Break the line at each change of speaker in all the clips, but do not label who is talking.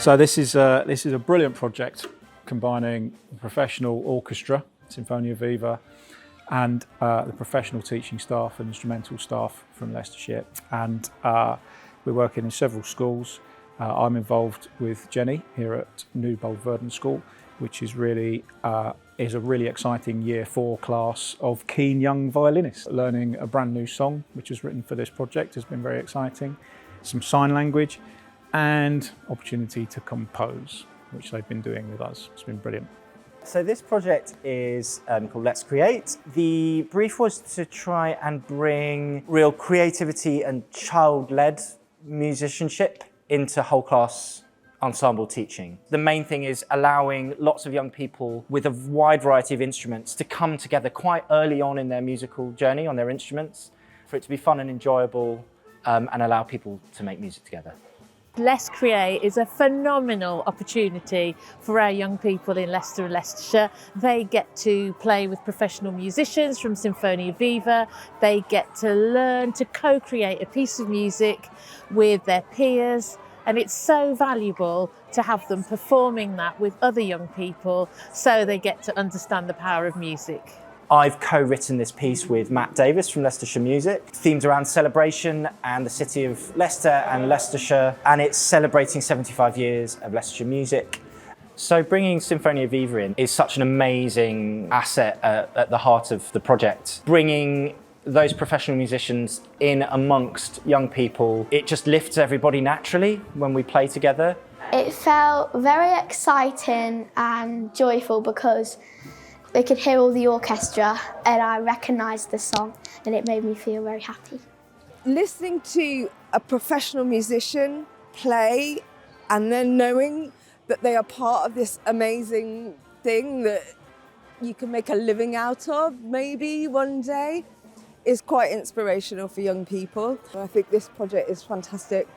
So this is a brilliant project combining the professional orchestra, Sinfonia Viva, and the professional teaching staff and instrumental staff from Leicestershire. And we're working in several schools. I'm involved with Jenny here at Newbold Verdon School, which is really is a really exciting Year 4 class of keen young violinists. Learning a brand new song, which was written for this project, has been very exciting. Some sign language and opportunity to compose, which they've been doing with us. It's been brilliant.
So this project is called Leics Create. The brief was to try and bring real creativity and child-led musicianship into whole class ensemble teaching. The main thing is allowing lots of young people with a wide variety of instruments to come together quite early on in their musical journey on their instruments, for it to be fun and enjoyable and allow people to make music together.
Leics Create is a phenomenal opportunity for our young people in Leicester and Leicestershire. They get to play with professional musicians from Sinfonia Viva. They get to learn to co-create a piece of music with their peers. And it's so valuable to have them performing that with other young people so they get to understand the power of music.
I've co-written this piece with Matt Davis from Leicestershire Music, themed around celebration and the city of Leicester and Leicestershire, and it's celebrating 75 years of Leicestershire music. So bringing Sinfonia Viva in is such an amazing asset at the heart of the project. Bringing those professional musicians in amongst young people, it just lifts everybody naturally when we play together.
It felt very exciting and joyful because we could hear all the orchestra and I recognised the song and it made me feel very happy.
Listening to a professional musician play and then knowing that they are part of this amazing thing that you can make a living out of maybe one day is quite inspirational for young people. I think this project is fantastic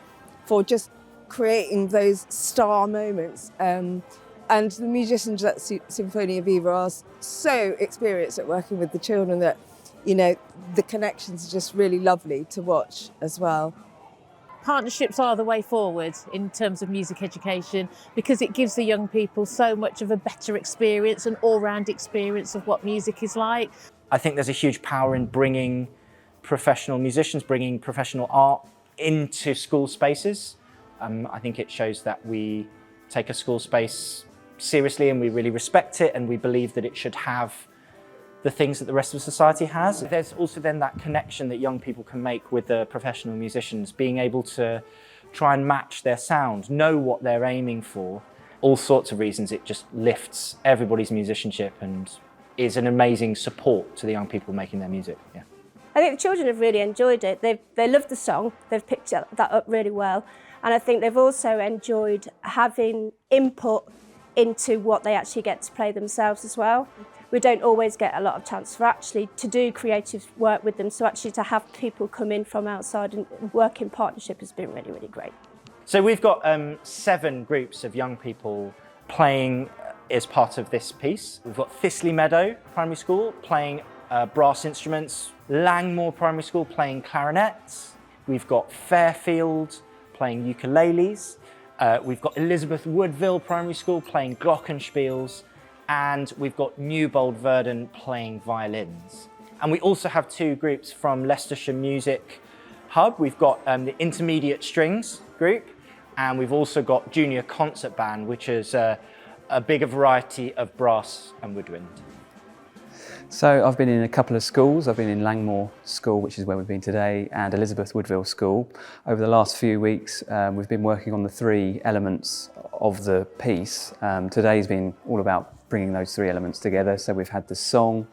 for just creating those star moments. And the musicians at Sinfonia Viva are so experienced at working with the children that, you know, the connections are just really lovely to watch as well.
Partnerships are the way forward in terms of music education because it gives the young people so much of a better experience, an all-round experience of what music is like.
I think there's a huge power in bringing professional musicians, bringing professional art into school spaces. I think it shows that we take a school space seriously and we really respect it and we believe that it should have the things that the rest of society has. There's also then that connection that young people can make with the professional musicians, being able to try and match their sound, know what they're aiming for. All sorts of reasons, it just lifts everybody's musicianship and is an amazing support to the young people making their music. Yeah.
I think the children have really enjoyed it. They loved the song, they've picked that up really well, and I think they've also enjoyed having input into what they actually get to play themselves as well. We don't always get a lot of chance for actually to do creative work with them, so actually to have people come in from outside and work in partnership has been really, really great.
So we've got 7 groups of young people playing as part of this piece. We've got Thistly Meadow Primary School playing brass instruments, Langmoor Primary School playing clarinets, we've got Fairfield playing ukuleles, we've got Elizabeth Woodville Primary School playing glockenspiels, and we've got Newbold Verdon playing violins. And we also have 2 groups from Leicestershire Music Hub. We've got the intermediate strings group, and we've also got junior concert band, which is a bigger variety of brass and woodwind.
So I've been in a couple of schools. I've been in Langmoor School, which is where we've been today, and Elizabeth Woodville School. Over the last few weeks, we've been working on the 3 elements of the piece. Today's been all about bringing those 3 elements together. So we've had the song,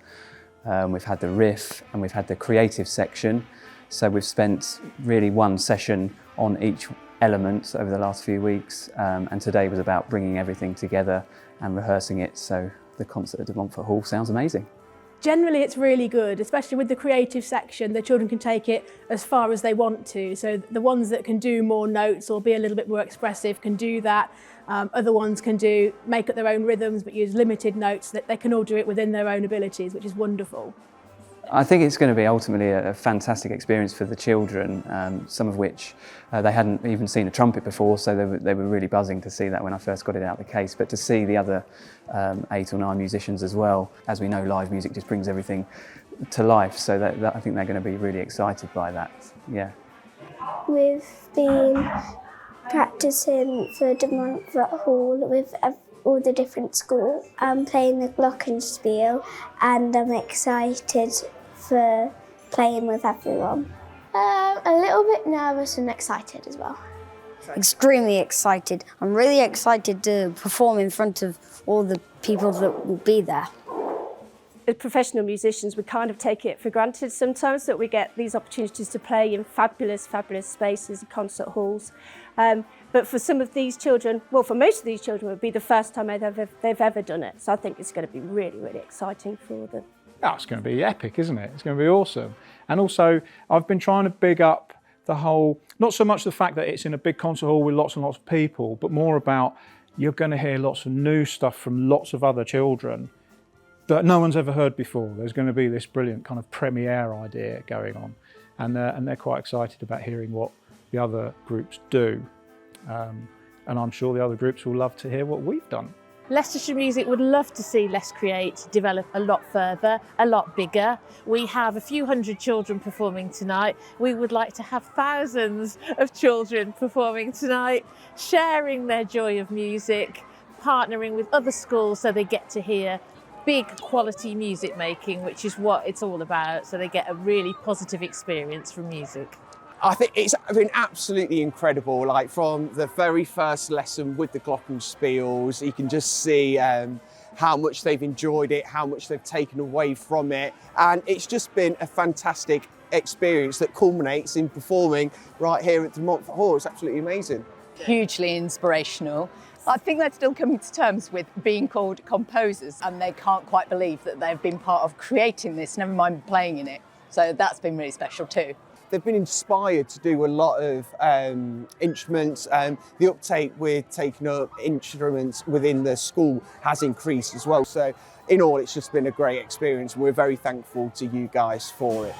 we've had the riff, and we've had the creative section. So we've spent really one session on each element over the last few weeks, and today was about bringing everything together and rehearsing it so the concert at Montfort Hall sounds amazing.
Generally it's really good, especially with the creative section. The children can take it as far as they want to. So the ones that can do more notes or be a little bit more expressive can do that. Other ones can make up their own rhythms but use limited notes. That they can all do it within their own abilities, which is wonderful.
I think it's going to be ultimately a fantastic experience for the children, some of which they hadn't even seen a trumpet before, so they were really buzzing to see that when I first got it out of the case. But to see the other 8 or 9 musicians as well, as we know, live music just brings everything to life, so that I think they're going to be really excited by that. Yeah.
We've been practicing for the Montfort Hall with all the different schools. I'm playing the glockenspiel and I'm excited for playing with everyone. A little bit nervous and excited as well.
Extremely excited. I'm really excited to perform in front of all the people that will be there.
As professional musicians, we kind of take it for granted sometimes that we get these opportunities to play in fabulous, fabulous spaces and concert halls. But for some of these children, well, for most of these children, it would be the first time they've ever done it. So I think it's going to be really, really exciting for them.
Oh, it's going to be epic, isn't it? It's going to be awesome. And also, I've been trying to big up the whole, not so much the fact that it's in a big concert hall with lots and lots of people, but more about you're going to hear lots of new stuff from lots of other children that no one's ever heard before. There's going to be this brilliant kind of premiere idea going on, and they're quite excited about hearing what the other groups do. And I'm sure the other groups will love to hear what we've done.
Leicestershire Music would love to see Leics Create develop a lot further, a lot bigger. We have a few hundred children performing tonight. We would like to have thousands of children performing tonight, sharing their joy of music, partnering with other schools so they get to hear big quality music making, which is what it's all about, so they get a really positive experience from music.
I think it's been absolutely incredible, like from the very first lesson with the glockenspiels, you can just see how much they've enjoyed it, how much they've taken away from it, and it's just been a fantastic experience that culminates in performing right here at the Montfort Hall. It's absolutely amazing.
Hugely inspirational. I think they're still coming to terms with being called composers, and they can't quite believe that they've been part of creating this, never mind playing in it. So that's been really special too.
They've been inspired to do a lot of instruments, and the uptake with taking up instruments within the school has increased as well. So in all, it's just been a great experience, and we're very thankful to you guys for it.